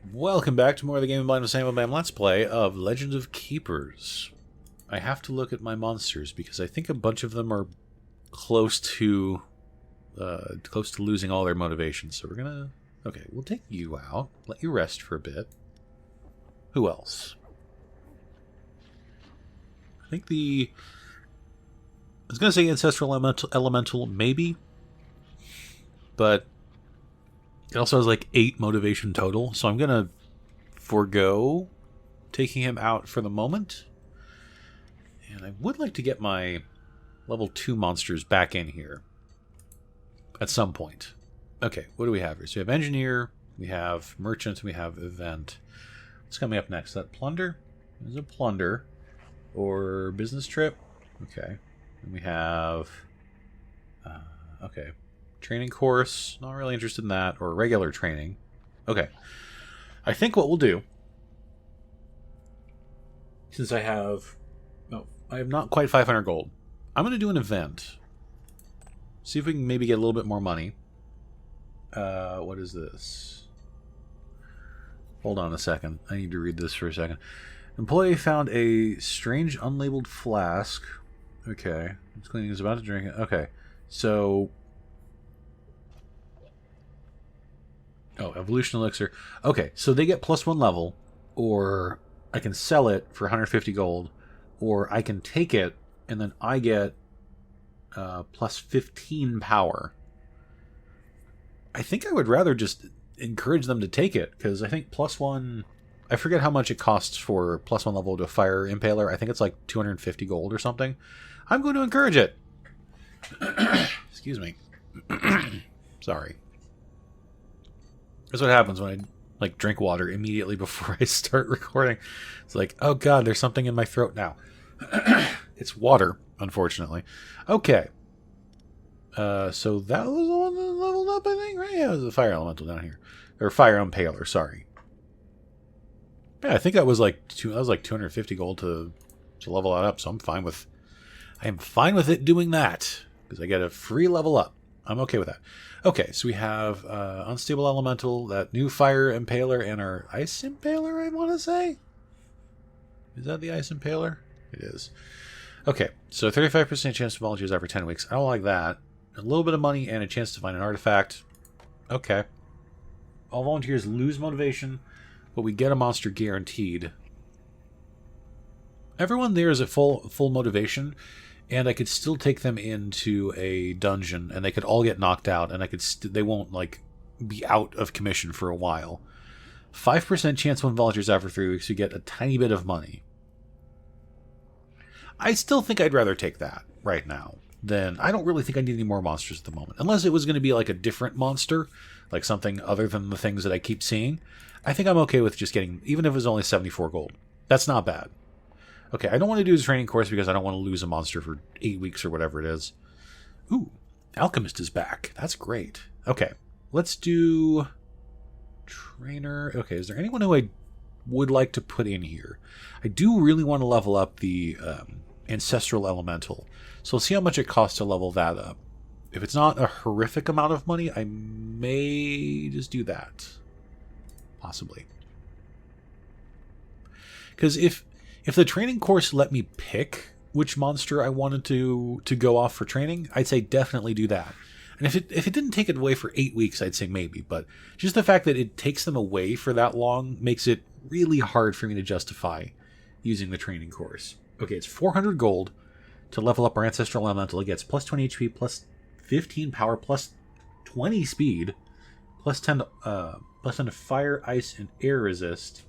Welcome back to more of the Game of Blind with SammoBam Let's Play of Legends of Keepers. I have to look at my monsters because I think a bunch of them are close to losing all their motivation. So we're gonna... Okay, we'll take you out. Let you rest for a bit. Who else? I think I was gonna say Ancestral Elemental, maybe. But it also has like 8 motivation total, so I'm going to forego taking him out for the moment. And I would like to get my level 2 monsters back in here at some point. Okay, what do we have here? So we have Engineer, we have Merchant, we have Event. What's coming up next? That Plunder? There's a Plunder. Or Business Trip. Okay. And we have... okay. Training course, not really interested in that, or regular training. Okay. I think what we'll do, since I have not quite 500 gold, I'm going to do an event. See if we can maybe get a little bit more money. What is this? Hold on a second. I need to read this for a second. Employee found a strange unlabeled flask. Okay. It's cleaning, is about to drink it. Okay. So... Oh, Evolution Elixir. Okay, so they get +1 level, or I can sell it for 150 gold, or I can take it, and then I get +15 power. I think I would rather just encourage them to take it, because I think +1... I forget how much it costs for +1 level to Fire Impaler. I think it's like 250 gold or something. I'm going to encourage it. Excuse me. Sorry. That's what happens when I drink water immediately before I start recording. It's like, oh god, there's something in my throat now. It's water, unfortunately. Okay. So that was the one that leveled up, I think, right? Yeah, it was the Fire Elemental down here. Or Fire Impaler, sorry. Yeah, I think that was like 250 gold to level that up, so I am fine with it doing that. Because I get a free level up. I'm okay with that. Okay, so we have Unstable Elemental, that new Fire Impaler, and our Ice Impaler, I want to say? Is that the Ice Impaler? It is. Okay, so 35% chance to volunteers after 10 weeks. I don't like that. A little bit of money and a chance to find an artifact. Okay. All volunteers lose motivation, but we get a monster guaranteed. Everyone there is at full motivation, and I could still take them into a dungeon, and they could all get knocked out, and they won't be out of commission for a while. 5% chance when volunteers after 3 weeks, you get a tiny bit of money. I still think I'd rather take that right now. I don't really think I need any more monsters at the moment. Unless it was going to be like a different monster, like something other than the things that I keep seeing. I think I'm okay with just getting, even if it was only 74 gold. That's not bad. Okay, I don't want to do the training course because I don't want to lose a monster for 8 weeks or whatever it is. Ooh, Alchemist is back. That's great. Okay, let's do Trainer. Okay, is there anyone who I would like to put in here? I do really want to level up the Ancestral Elemental. So we'll see how much it costs to level that up. If it's not a horrific amount of money, I may just do that. Possibly. Because if the training course let me pick which monster I wanted to go off for training, I'd say definitely do that. And if it didn't take it away for 8 weeks, I'd say maybe. But just the fact that it takes them away for that long makes it really hard for me to justify using the training course. Okay, it's 400 gold to level up our Ancestral Elemental. It gets plus 20 HP, plus 15 power, plus 20 speed, plus 10 to fire, ice, and air resist,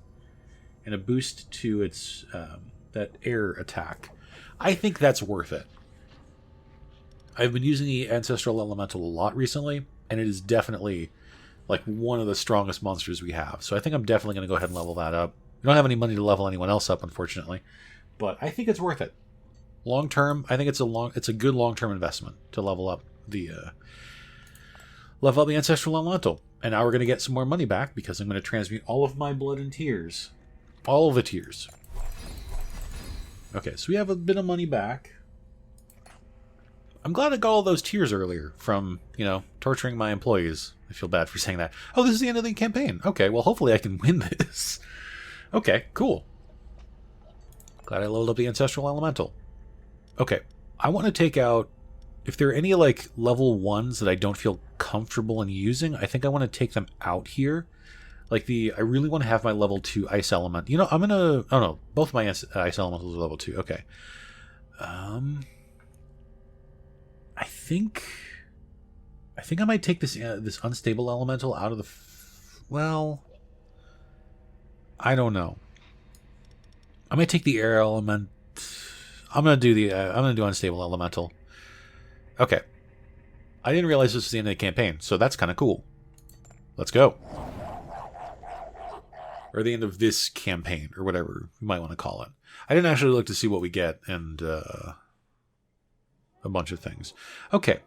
and a boost to its that air attack. I think that's worth it. I've been using the Ancestral Elemental a lot recently, and it is definitely like one of the strongest monsters we have. So I think I'm definitely going to go ahead and level that up. We don't have any money to level anyone else up, unfortunately, but I think it's worth it. Long term, I think it's a good long-term investment to level up the Ancestral Elemental. And now we're going to get some more money back because I'm going to transmute all of my blood and tears. All of the tears. Okay, so we have a bit of money back. I'm glad I got all those tears earlier from, you know, torturing my employees. I feel bad for saying that. Oh, this is the end of the campaign. Okay, well, hopefully I can win this. Okay, cool. Glad I leveled up the Ancestral Elemental. Okay, I want to take out... If there are any, like, level 1s that I don't feel comfortable in using, I think I want to take them out here. Like, I really want to have my level 2 Ice Element. You know, I'm going to... Oh, no. Both my Ice Elementals are level 2. Okay. I think I might take this Unstable Elemental out of the... Well... I don't know. I might take the Air Element... I'm going to do Unstable Elemental. Okay. I didn't realize this was the end of the campaign, so that's kind of cool. Let's go. Or the end of this campaign, or whatever you might want to call it. I didn't actually look to see what we get, and a bunch of things. Okay.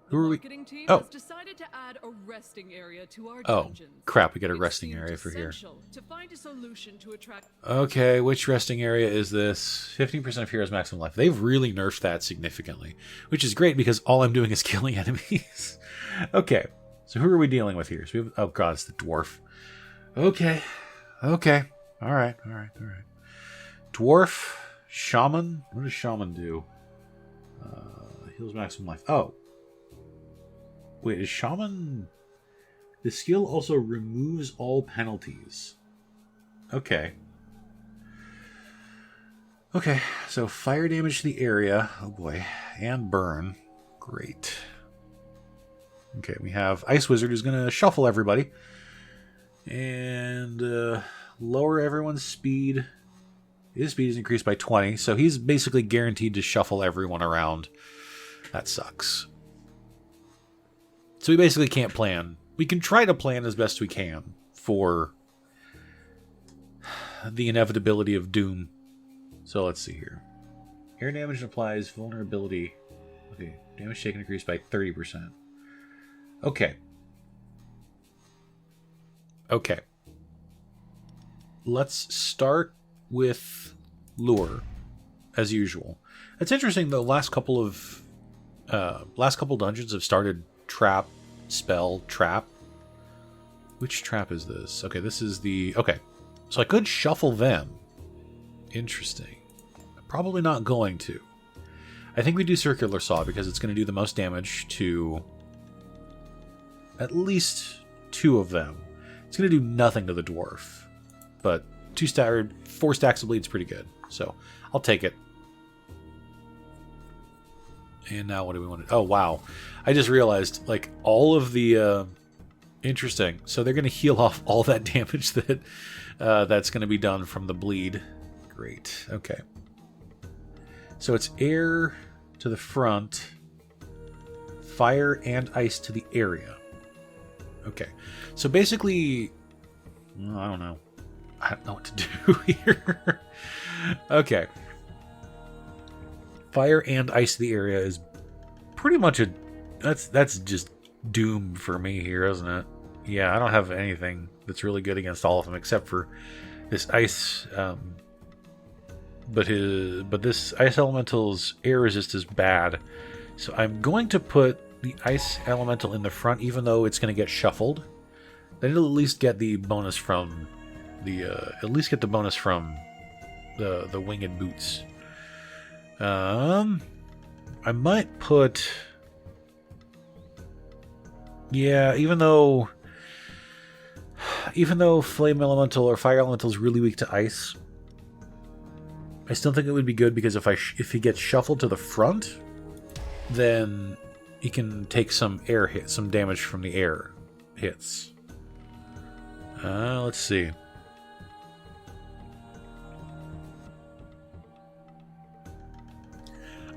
Who are we? Oh. Decided to add a resting area to our dungeons. Crap, we get a resting area for here. To find a solution to attract... Okay, which resting area is this? 15% of heroes' maximum life. They've really nerfed that significantly, which is great because all I'm doing is killing enemies. Okay, so who are we dealing with here? So we have, oh god, it's the dwarf. Okay. Alright. Dwarf, shaman. What does shaman do? Heals maximum life. Oh. Wait, is shaman... The skill also removes all penalties. Okay. Okay, so fire damage to the area. Oh boy. And burn. Great. Okay, we have Ice Wizard who's going to shuffle everybody. And lower everyone's speed. His speed is increased by 20, so he's basically guaranteed to shuffle everyone around. That sucks. So we basically can't plan. We can try to plan as best we can for the inevitability of doom. So let's see here. Air damage applies vulnerability. Okay, damage taken increased by 30%. Okay. Okay. Let's start with lure, as usual. It's interesting, the last couple dungeons have started trap, spell, trap. Which trap is this? Okay, this is the... Okay, so I could shuffle them. Interesting. I'm probably not going to. I think we do Circular Saw because it's going to do the most damage to at least 2 of them. It's going to do nothing to the dwarf, but 4 stacks of bleed is pretty good, so I'll take it. And now what do we want to... Oh, wow. I just realized, like, all of the... Interesting. So they're going to heal off all that damage that that's going to be done from the bleed. Great. Okay. So it's air to the front, fire and ice to the area. Okay. So basically... I don't know. I don't know what to do here. Okay. Fire and ice to the area is pretty much a... That's just doom for me here, isn't it? Yeah, I don't have anything that's really good against all of them except for this ice. But this ice elemental's air resist is bad. So I'm going to put the ice elemental in the front, even though it's going to get shuffled. Then it'll at least get the bonus from the the winged boots. I might put... Yeah, even though Flame Elemental or Fire Elemental is really weak to ice, I still think it would be good because if he gets shuffled to the front, then he can take some air hit, some damage from the air hits. Let's see.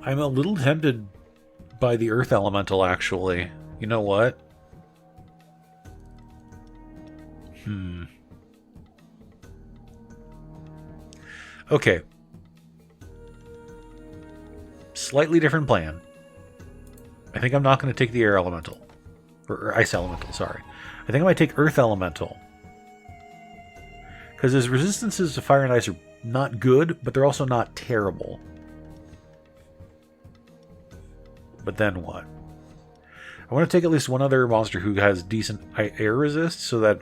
I'm a little tempted by the Earth Elemental, actually. You know what? Okay. Slightly different plan. I think I'm not going to take the Air Elemental. Or Ice Elemental, sorry. I think I might take Earth Elemental. Because his resistances to fire and ice are not good, but they're also not terrible. but then what? I want to take at least one other monster who has decent air resist, so that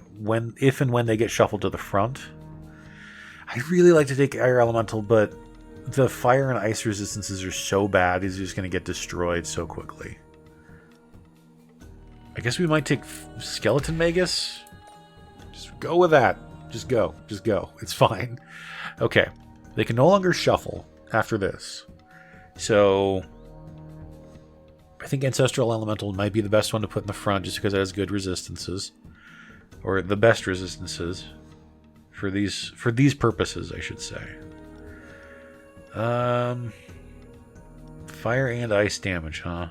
if and when they get shuffled to the front. I'd really like to take Air Elemental, but the fire and ice resistances are so bad, he's just going to get destroyed so quickly. I guess we might take Skeleton Magus. Just go with that. Just go. Just go. It's fine. Okay. They can no longer shuffle after this. So I think Ancestral Elemental might be the best one to put in the front just because it has good resistances. Or the best resistances. For these purposes, I should say. Fire and ice damage, huh?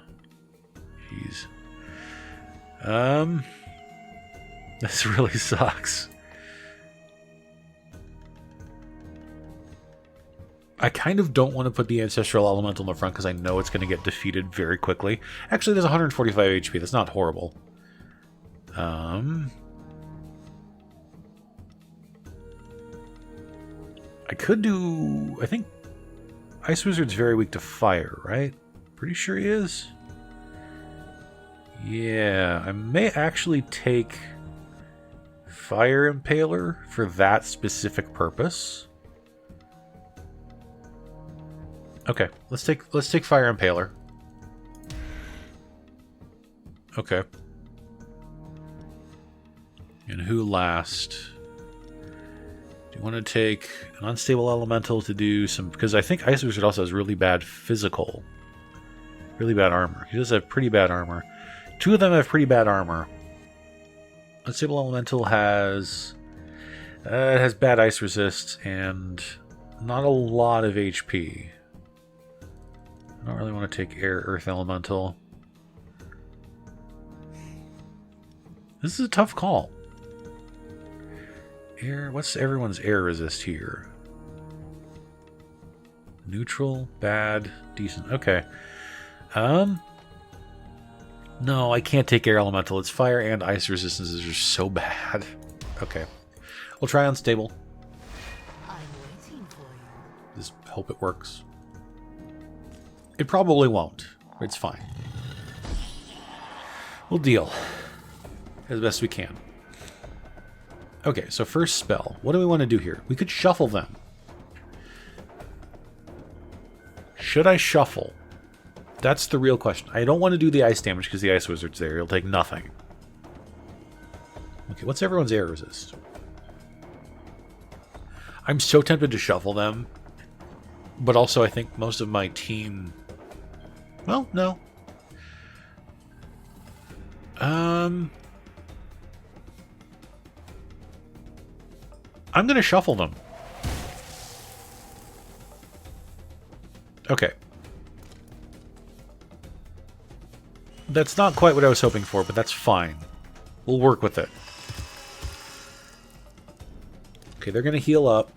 Jeez. This really sucks. I kind of don't want to put the Ancestral Elemental in the front because I know it's going to get defeated very quickly. Actually, there's 145 HP. That's not horrible. I could do... I think Ice Wizard's very weak to fire, right? Pretty sure he is. Yeah, I may actually take Fire Impaler for that specific purpose. Okay, let's take Fire Impaler. Okay. And who last? Do you want to take an Unstable Elemental to do some... Because I think Ice Wizard also has really bad physical. Really bad armor. He does have pretty bad armor. Two of them have pretty bad armor. Unstable Elemental has... it has bad ice resist and not a lot of HP. I don't really want to take Earth Elemental. This is a tough call. What's everyone's air resist here? Neutral, bad, decent. Okay. No, I can't take air elemental. Its fire and ice resistances are so bad. Okay. We'll try unstable. I'm waiting for you. Just hope it works. It probably won't. It's fine. We'll deal as best we can. Okay, so first spell. What do we want to do here? We could shuffle them. Should I shuffle? That's the real question. I don't want to do the ice damage because the ice wizard's there. He'll take nothing. Okay, what's everyone's air resist? I'm so tempted to shuffle them. But also I think most of my team... Well, no. I'm going to shuffle them. Okay. That's not quite what I was hoping for, but that's fine. We'll work with it. Okay, they're going to heal up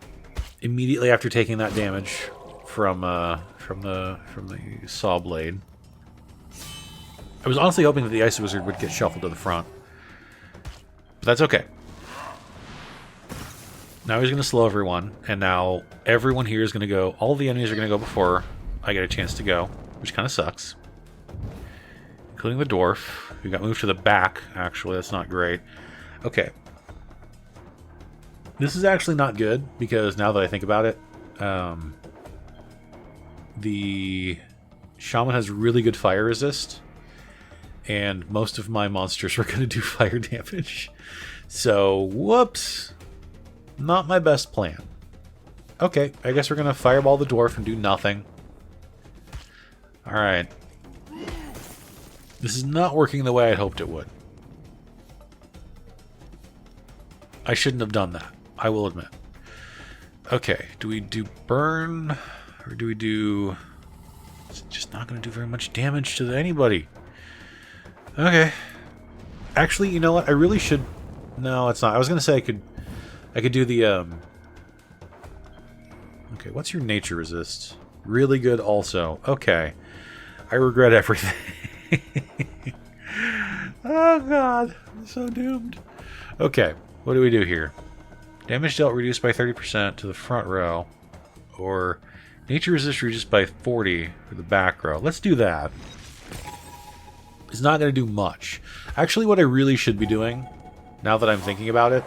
immediately after taking that damage from the saw blade. I was honestly hoping that the Ice Wizard would get shuffled to the front. But that's okay. Now he's going to slow everyone, and now everyone here is going to go... All the enemies are going to go before I get a chance to go, which kind of sucks. Including the dwarf, who got moved to the back, actually. That's not great. Okay. This is actually not good, because now that I think about it, the shaman has really good fire resist, and most of my monsters are going to do fire damage. So, whoops. Not my best plan. Okay, I guess we're going to fireball the dwarf and do nothing. Alright. This is not working the way I'd hoped it would. I shouldn't have done that, I will admit. Okay, do we do burn? Or do we do... It's just not going to do very much damage to anybody. Okay. Actually, you know what? I really should... No, it's not. I was going to say I could do the... Okay, what's your nature resist? Really good also. Okay. I regret everything. Oh god, I'm so doomed. Okay, what do we do here? Damage dealt reduced by 30% to the front row. Or nature resist reduced by 40 for the back row. Let's do that. is not going to do much. Actually, what I really should be doing, now that I'm thinking about it,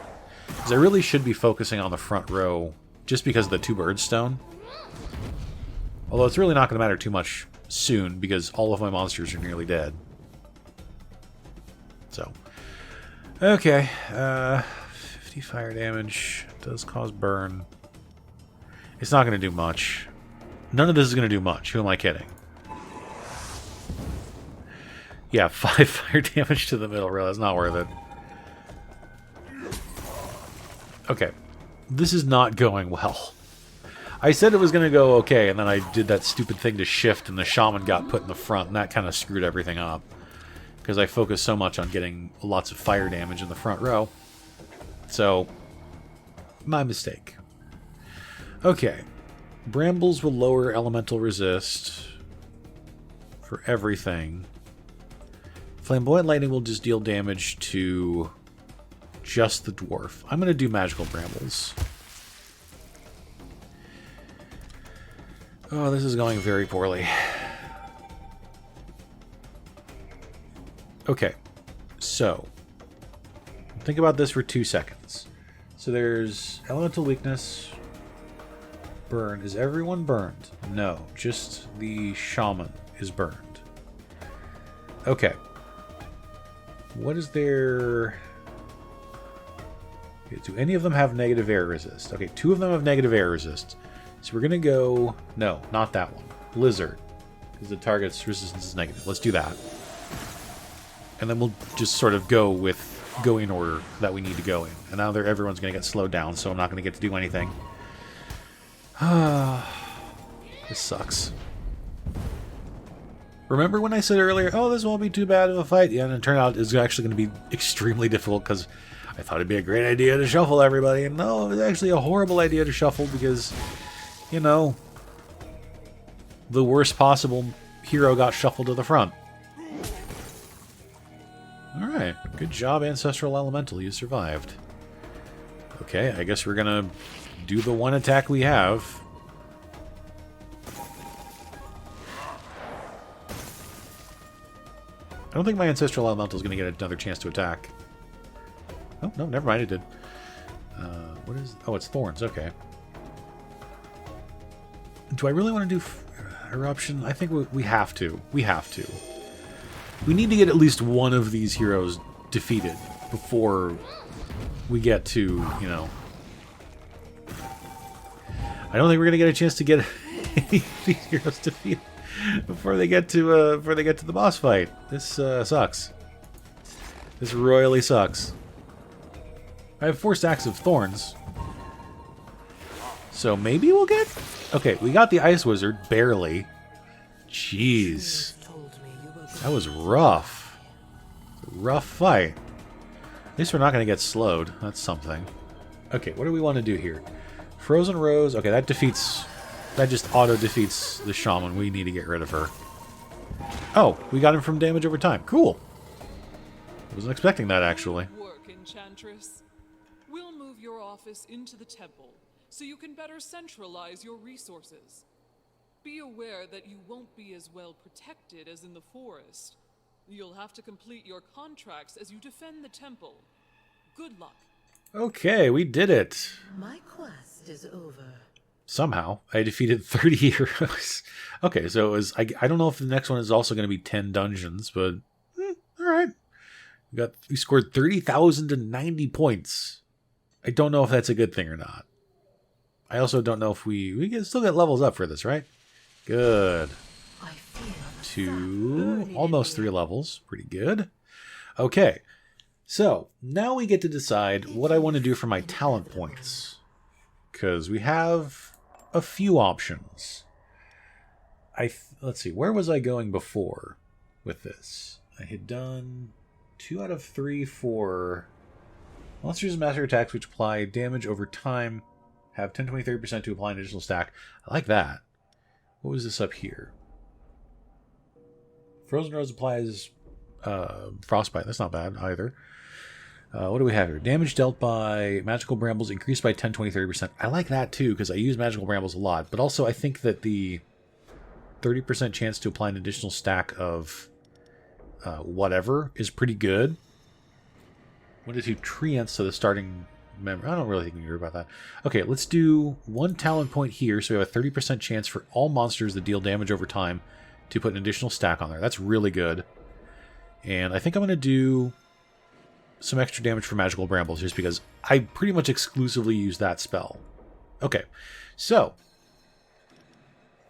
is I really should be focusing on the front row just because of the 2-bird stone. Although it's really not going to matter too much soon because all of my monsters are nearly dead. So, okay. 50 fire damage. Does cause burn. It's not going to do much. None of this is going to do much. Who am I kidding? Yeah, 5 fire damage to the middle row. That's not worth it. Okay. This is not going well. I said it was going to go okay, and then I did that stupid thing to shift, and the shaman got put in the front, and that kind of screwed everything up. Because I focused so much on getting lots of fire damage in the front row. So, my mistake. Okay. Brambles will lower elemental resist for everything. Flamboyant lightning will just deal damage to just the dwarf. I'm going to do magical brambles. Oh, this is going very poorly. Okay, so think about this for 2 seconds. So there's elemental weakness, burn. Is everyone burned? No, just the shaman is burned. Okay. What is their... Okay, do any of them have negative air resist? Okay, 2 of them have negative air resist. So we're going to go... No, not that one. Blizzard. Because the target's resistance is negative. Let's do that. And then we'll just sort of go in order that we need to go in. And now everyone's going to get slowed down, so I'm not going to get to do anything. This sucks. Remember when I said earlier, oh, this won't be too bad of a fight? Yeah, and it turned out it's actually going to be extremely difficult because I thought it'd be a great idea to shuffle everybody. And no, it was actually a horrible idea to shuffle because... You know, the worst possible hero got shuffled to the front. Alright, good job, Ancestral Elemental. You survived. Okay, I guess we're gonna do the one attack we have. I don't think my Ancestral Elemental is gonna get another chance to attack. Oh, no, never mind, it did. What is... Oh, it's Thorns, okay. Do I really want to do Eruption? I think we have to. We have to. We need to get at least one of these heroes defeated before we get to, you know... I don't think we're going to get a chance to get any of these heroes defeated before they get to the boss fight. This sucks. This royally sucks. I have 4 stacks of Thorns. So maybe we'll get... Okay, we got the Ice Wizard, barely. Jeez. That was rough. Rough fight. At least we're not going to get slowed. That's something. Okay, what do we want to do here? Frozen Rose. Okay, that defeats... That just auto-defeats the Shaman. We need to get rid of her. Oh, we got him from damage over time. Cool. Wasn't expecting that, actually. Work, Enchantress. We'll move your office into the temple, so you can better centralize your resources. Be aware that you won't be as well protected as in the forest. You'll have to complete your contracts as you defend the temple. Good luck. Okay, we did it. My quest is over. Somehow, I defeated 30 heroes. Okay, so it was... I don't know if the next one is also going to be 10 dungeons, but... alright. We scored 30,090 points. I don't know if that's a good thing or not. I also don't know if we can still get levels up for this, right? Good. 2, almost 3 levels. Pretty good. Okay. So, now we get to decide what I want to do for my talent points. Because we have a few options. Let's see, where was I going before with this? I had done 2 out of 3 for monsters and master attacks which apply damage over time. Have 10, 20, 30% to apply an additional stack. I like that. What was this up here? Frozen Rose applies Frostbite. That's not bad either. What do we have here? Damage dealt by magical brambles increased by 10, 20, 30%. I like that too, because I use magical brambles a lot. But also, I think that the 30% chance to apply an additional stack of whatever is pretty good. 1 to 2 treants to the starting member. I don't really think we can worry about that. Okay, let's do 1 talent point here, so we have a 30% chance for all monsters that deal damage over time to put an additional stack on there. That's really good. And I think I'm going to do some extra damage for magical brambles, just because I pretty much exclusively use that spell. Okay, so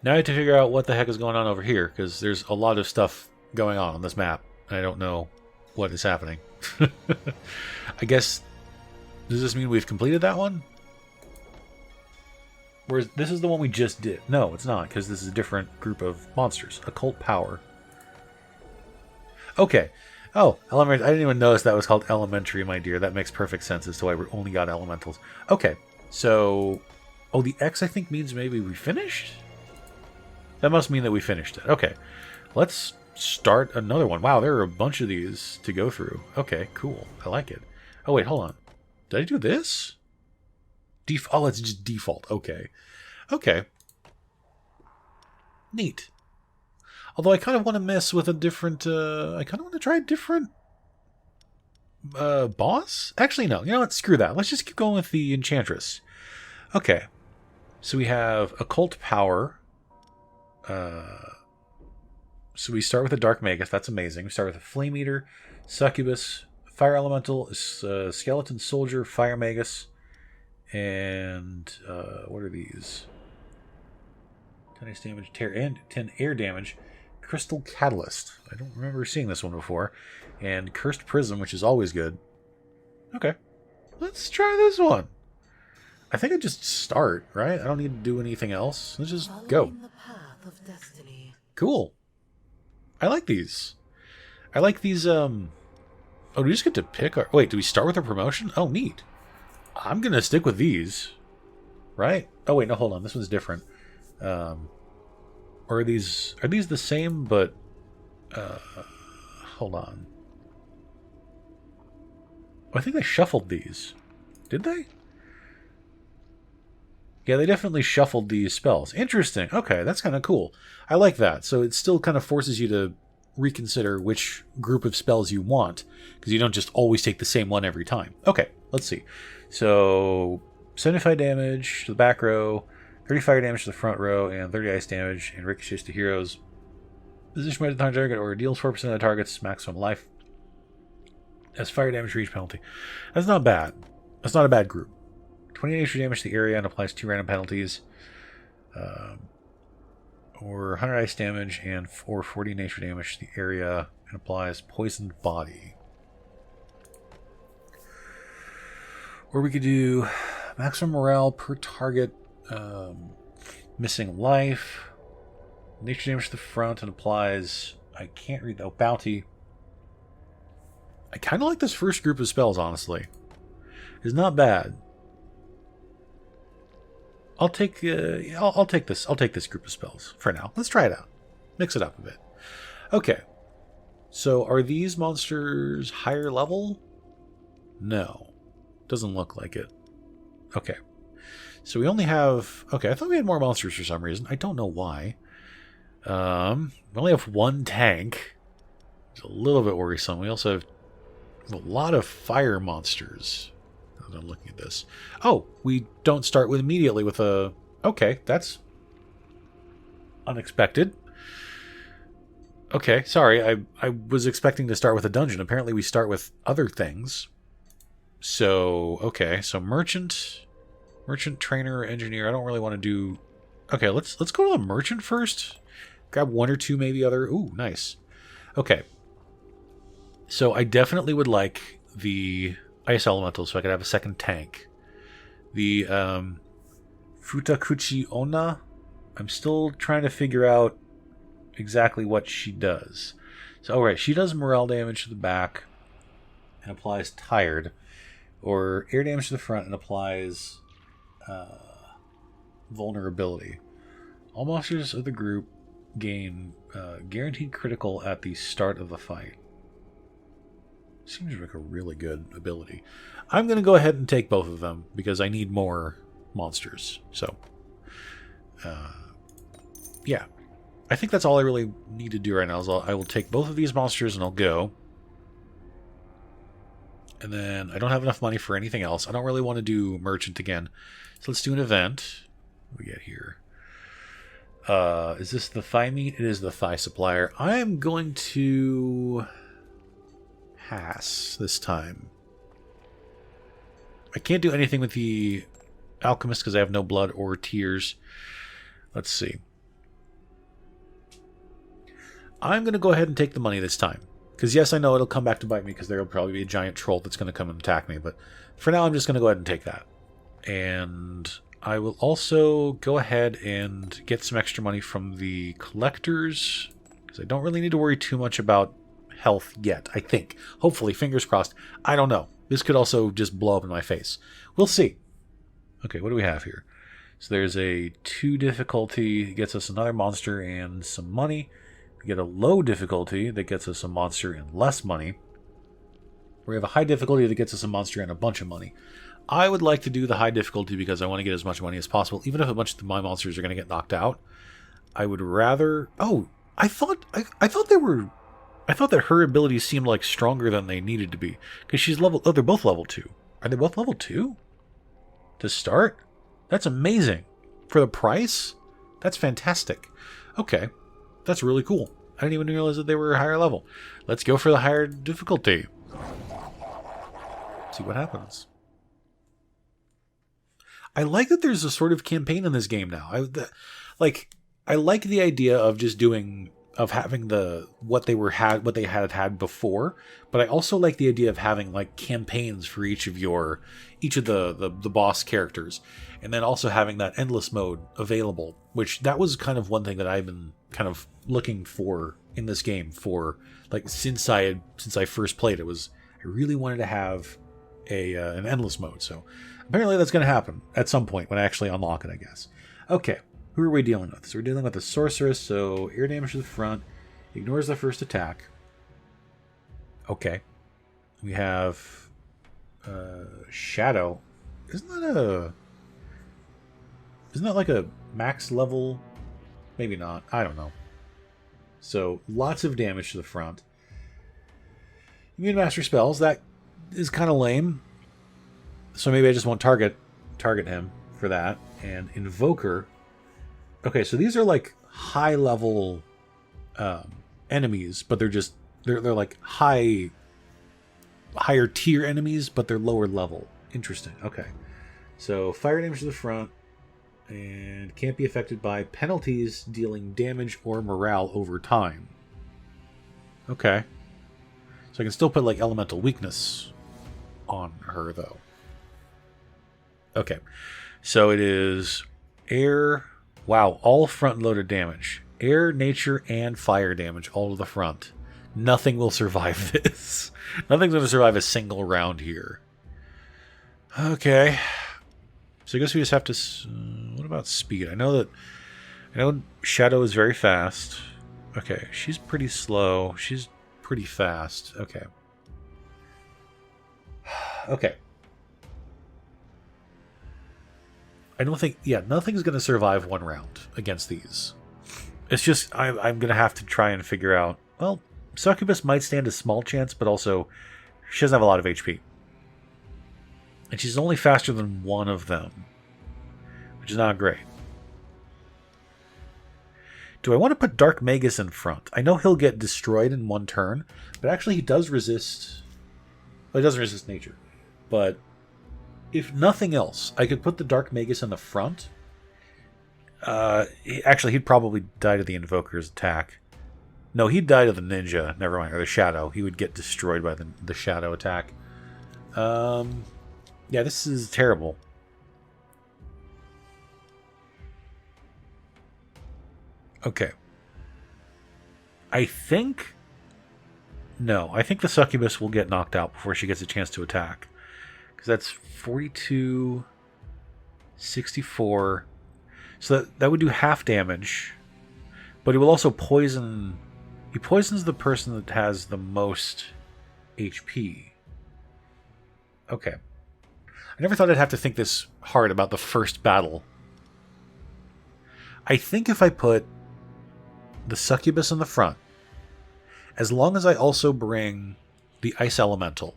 now I have to figure out what the heck is going on over here, because there's a lot of stuff going on this map, and I don't know what is happening. I guess, does this mean we've completed that one? Whereas this is the one we just did. No, it's not, because this is a different group of monsters. Occult Power. Okay. Oh, elementary. I didn't even notice that was called elementary, my dear. That makes perfect sense as to why we only got elementals. Okay, so... Oh, the X, I think, means maybe we finished? That must mean that we finished it. Okay, let's start another one. Wow, there are a bunch of these to go through. Okay, cool. I like it. Oh, wait, hold on. Did I do this? Oh, it's just default. Okay. Okay. Neat. Although I kind of want to mess with a different... I kind of want to try a different... boss? Actually, no. You know what? Screw that. Let's just keep going with the Enchantress. Okay. So we have Occult Power. So we start with a Dark Magus. That's amazing. We start with a Flame Eater, Succubus, Fire Elemental, Skeleton Soldier, Fire Magus, and what are these? 10 ice damage, 10 air damage, Crystal Catalyst. I don't remember seeing this one before. And Cursed Prism, which is always good. Okay. Let's try this one. I think I just start, right? I don't need to do anything else. Let's just go. Following the path of destiny. Cool. I like these. I like these, Oh, do we just get to pick our... Wait, do we start with a promotion? Oh, neat. I'm gonna stick with these. Right? Oh, wait, no, hold on. This one's different. Or are these the same, but... hold on. Oh, I think they shuffled these. Did they? Yeah, they definitely shuffled these spells. Interesting. Okay, that's kind of cool. I like that. So it still kind of forces you to reconsider which group of spells you want, because you don't just always take the same one every time. Okay, let's see. So 75 damage to the back row, 30 fire damage to the front row, and 30 ice damage, and ricochets to heroes. Position by the target or deals 4% of the target's maximum life. Has fire damage for each penalty. That's not bad. That's not a bad group. 20 extra damage to the area and applies 2 random penalties. Or 100 ice damage and or 40 nature damage to the area and applies poisoned body. Or we could do maximum morale per target, missing life, nature damage to the front and applies... I can't read that. Bounty. I kind of like this first group of spells, honestly. It's not bad. I'll take I'll take this. I'll take this group of spells for now. Let's try it out. Mix it up a bit. Okay. So are these monsters higher level? No. Doesn't look like it. Okay. So we only have... Okay, I thought we had more monsters for some reason. I don't know why. We only have 1 tank. It's a little bit worrisome. We also have a lot of fire monsters. I'm looking at this. Oh, we don't start with immediately with a... Okay, that's unexpected. Okay, sorry. I was expecting to start with a dungeon. Apparently we start with other things. So, okay. So merchant, trainer, engineer. I don't really want to do... Okay, let's go to the merchant first. Grab 1 or 2 maybe other... Ooh, nice. Okay. So I definitely would like the... Ice Elemental, so I could have a second tank. The Futakuchi Onna, I'm still trying to figure out exactly what she does. So, alright, she does morale damage to the back and applies Tired, or air damage to the front and applies Vulnerability. All monsters of the group gain guaranteed critical at the start of the fight. Seems like a really good ability. I'm going to go ahead and take both of them because I need more monsters. So, yeah. I think that's all I really need to do right now. Is I will take both of these monsters and I'll go. And then I don't have enough money for anything else. I don't really want to do merchant again. So let's do an event. What do we get here? Is this the thigh meat? It is the thigh supplier. I am going to pass this time. I can't do anything with the alchemist because I have no blood or tears. Let's see. I'm going to go ahead and take the money this time. Because yes, I know it'll come back to bite me because there will probably be a giant troll that's going to come and attack me. But for now, I'm just going to go ahead and take that. And I will also go ahead and get some extra money from the collectors. Because I don't really need to worry too much about health yet, I think. Hopefully, fingers crossed. I don't know. This could also just blow up in my face. We'll see. Okay, what do we have here? So there's a 2 difficulty. It gets us another monster and some money. We get a low difficulty that gets us a monster and less money. We have a high difficulty that gets us a monster and a bunch of money. I would like to do the high difficulty because I want to get as much money as possible. Even if a bunch of my monsters are going to get knocked out, I would rather... Oh, I thought that her abilities seemed like stronger than they needed to be. Because she's level... Oh, they're both level 2. Are they both level 2? To start? That's amazing. For the price? That's fantastic. Okay. That's really cool. I didn't even realize that they were a higher level. Let's go for the higher difficulty. See what happens. I like that there's a sort of campaign in this game now. I like the idea of just having what they had before, but I also like the idea of having like campaigns for each of the boss characters, and then also having that endless mode available, which that was kind of one thing that I've been kind of looking for in this game for like since I first played it. I really wanted to have an endless mode, so apparently that's going to happen at some point when I actually unlock it, I guess. Okay. Who are we dealing with? So we're dealing with the sorceress, so air damage to the front, ignores the first attack. Okay. We have Shadow. Isn't that like a max level? Maybe not. I don't know. So lots of damage to the front. Immune Master spells, that is kind of lame. So maybe I just won't target him for that. And Invoker. Okay, so these are like high level enemies, but they're like higher tier enemies, but they're lower level. Interesting. Okay, so fire damage to the front, and can't be affected by penalties dealing damage or morale over time. Okay, so I can still put like elemental weakness on her though. Okay, so it is air. Wow, all front-loaded damage. Air, nature, and fire damage all to the front. Nothing will survive this. Nothing's going to survive a single round here. Okay. So I guess we just have to... what about speed? I know Shadow is very fast. Okay, she's pretty slow. She's pretty fast. Okay. Okay. I don't think... Yeah, nothing's going to survive one round against these. It's just... I'm going to have to try and figure out... Well, Succubus might stand a small chance, but also she doesn't have a lot of HP. And she's only faster than one of them, which is not great. Do I want to put Dark Magus in front? I know he'll get destroyed in one turn, but actually he does resist... Well, he doesn't resist nature. But... if nothing else, I could put the Dark Magus in the front. Actually, he'd probably die to the Invoker's attack. No, he'd die to the Ninja. Never mind, or the Shadow. He would get destroyed by the Shadow attack. Yeah, this is terrible. Okay. I think... No, I think the Succubus will get knocked out before she gets a chance to attack. Because that's 42, 64. So that would do half damage. But he will also poison... He poisons the person that has the most HP. Okay. I never thought I'd have to think this hard about the first battle. I think if I put the succubus in the front, as long as I also bring the ice elemental,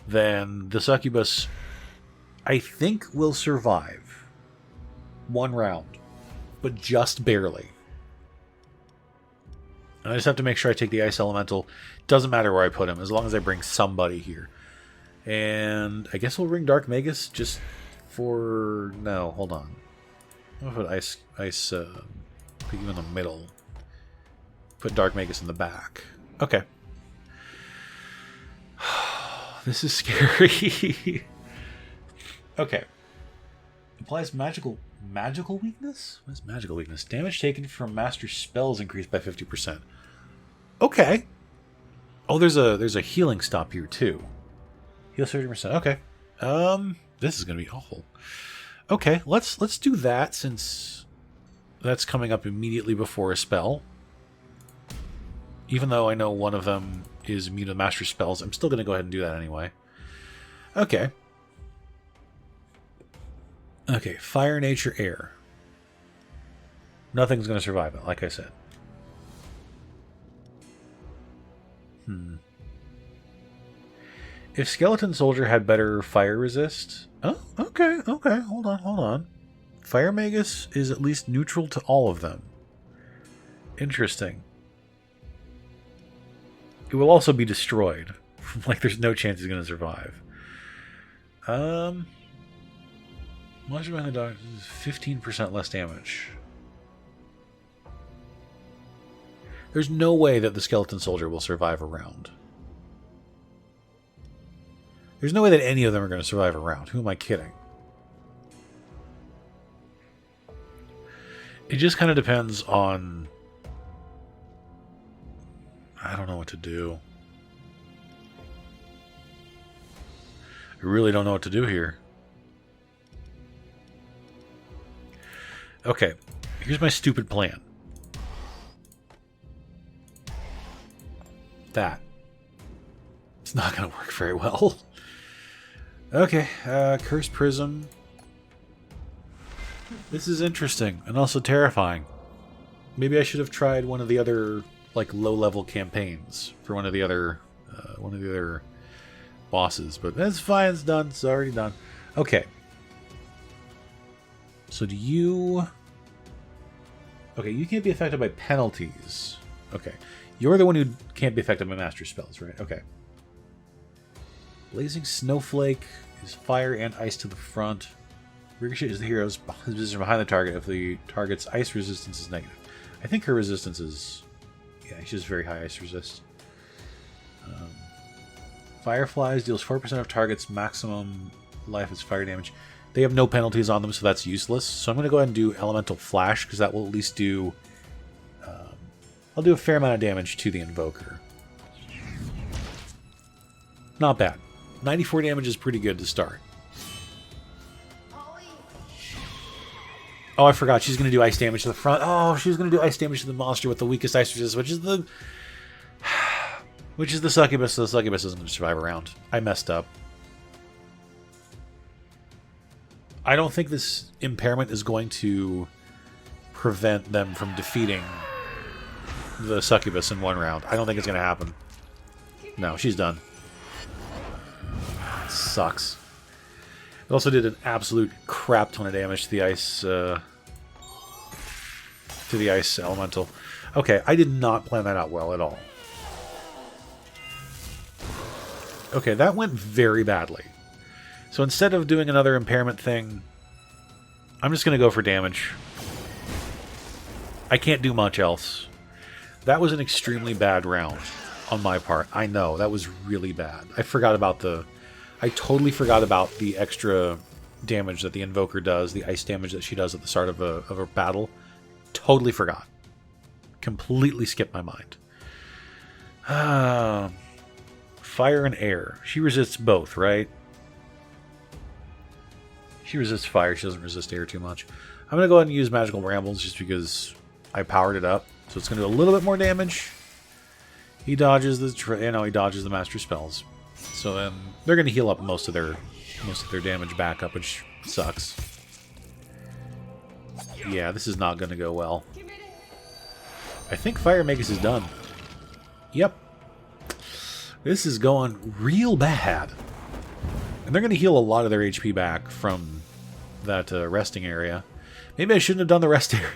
then the succubus, I think, will survive 1 round, but just barely. And I just have to make sure I take the ice elemental. Doesn't matter where I put him, as long as I bring somebody here. And I guess we'll bring Dark Magus just for... No, hold on. I'm going to put you in the middle. Put Dark Magus in the back. Okay. This is scary. Okay. Applies magical weakness? What is magical weakness? Damage taken from master spells increased by 50%. Okay. Oh, there's a healing stop here too. Heal 30%. Okay. This is gonna be awful. Okay, let's do that since that's coming up immediately before a spell. Even though I know one of them is immune to master spells, I'm still gonna go ahead and do that anyway. Okay. Okay, fire, nature, air. Nothing's gonna survive it, like I said. If Skeleton Soldier had better fire resist... Oh, okay, hold on. Fire Magus is at least neutral to all of them. Interesting. It will also be destroyed. Like, there's no chance he's going to survive. Monster behind the dog is 15% less damage. There's no way that the Skeleton Soldier will survive a round. There's no way that any of them are going to survive a round. Who am I kidding? It just kind of depends on... I don't know what to do. I really don't know what to do here. Okay, here's my stupid plan. That. It's not going to work very well. Okay, Cursed Prism. This is interesting and also terrifying. Maybe I should have tried one of the other, like, low-level campaigns for one of the other bosses, but that's fine. It's done. It's already done. Okay. So do you... Okay, you can't be affected by penalties. Okay. You're the one who can't be affected by master spells, right? Okay. Blazing Snowflake is fire and ice to the front. Ricochet is the hero's position behind the target if the target's ice resistance is negative. I think her resistance is... Yeah, she has very high ice resist. Fireflies deals 4% of target's maximum life as fire damage. They have no penalties on them, so that's useless. So I'm going to go ahead and do Elemental Flash, because that will at least do... I'll do a fair amount of damage to the Invoker. Not bad. 94 damage is pretty good to start. Oh, I forgot. She's going to do ice damage to the front. Oh, she's going to do ice damage to the monster with the weakest ice resist, which is the... Which is the Succubus, so the Succubus isn't going to survive a round. I messed up. I don't think this impairment is going to prevent them from defeating the Succubus in 1 round. I don't think it's going to happen. No, she's done. Sucks. It also did an absolute crap ton of damage to the ice elemental. Okay, I did not plan that out well at all. Okay, that went very badly. So instead of doing another impairment thing, I'm just going to go for damage. I can't do much else. That was an extremely bad round on my part. I know, that was really bad. I totally forgot about the extra damage that the Invoker does, the ice damage that she does at the start of a battle. Totally forgot. Completely skipped my mind. Fire and air. She resists both, right? She resists fire. She doesn't resist air too much. I'm going to go ahead and use Magical Brambles just because I powered it up. So it's going to do a little bit more damage. He dodges he dodges the Master Spells. So then they're going to heal up most of their damage back up, which sucks. Yeah, this is not going to go well. I think Fire Magus is done. Yep. This is going real bad. And they're going to heal a lot of their HP back from that resting area. Maybe I shouldn't have done the rest area.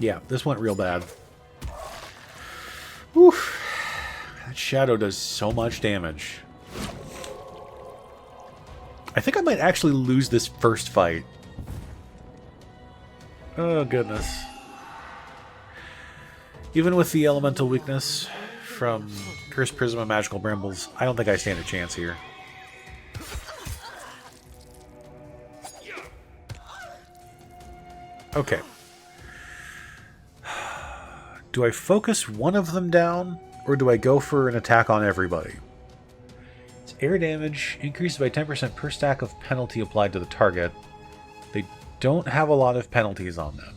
Yeah, this went real bad. Oof. That shadow does so much damage. I think I might actually lose this first fight. Oh, goodness. Even with the elemental weakness from Cursed Prism and Magical Brambles, I don't think I stand a chance here. Okay. Do I focus one of them down, or do I go for an attack on everybody? It's air damage, increased by 10% per stack of penalty applied to the target. They don't have a lot of penalties on them.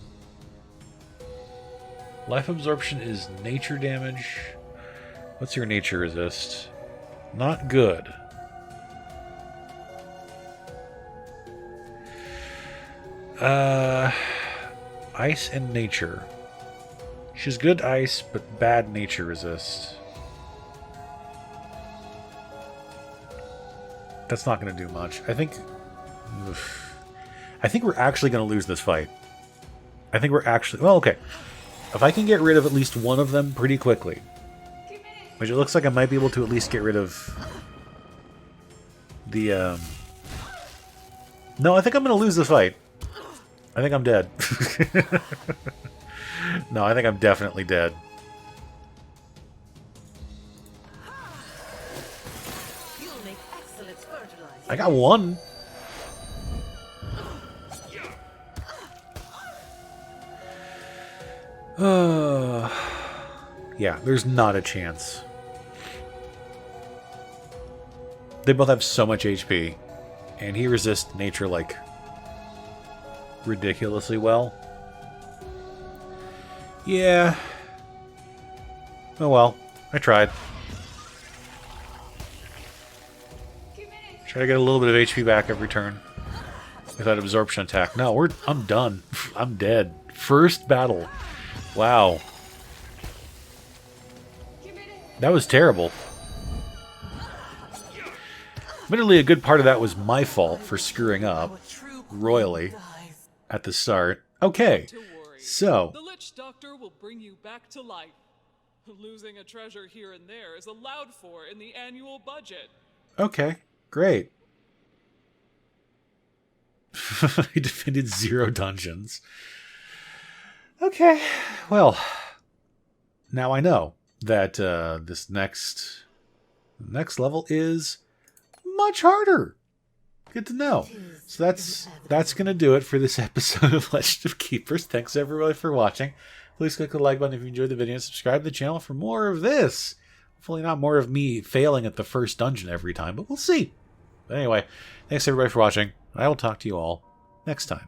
Life absorption is nature damage. What's your nature resist? Not good. Ice and nature. She's good ice, but bad nature resist. That's not going to do much. I think we're actually going to lose this fight. I think we're actually... Well, okay. If I can get rid of at least one of them pretty quickly, which it looks like I might be able to at least get rid of the... No, I think I'm going to lose this fight. I think I'm dead. No, I think I'm definitely dead. I got one. Yeah, there's not a chance. They both have so much HP, and he resists nature like ridiculously well. Yeah. Oh well, I tried. Try to get a little bit of HP back every turn with that absorption attack. No, I'm done. I'm dead. First battle. Wow. That was terrible. Admittedly, a good part of that was my fault for screwing up royally at the start. Okay, so... The Lich Doctor will bring you back to life. Losing a treasure here and there is allowed for in the annual budget. Okay, great. He defended 0 dungeons. Okay, well, now I know that this next level is much harder. Good to know. So that's going to do it for this episode of Legend of Keepers. Thanks everybody for watching. Please click the like button if you enjoyed the video and subscribe to the channel for more of this. Hopefully not more of me failing at the first dungeon every time, but we'll see. But anyway, thanks everybody for watching. I will talk to you all next time.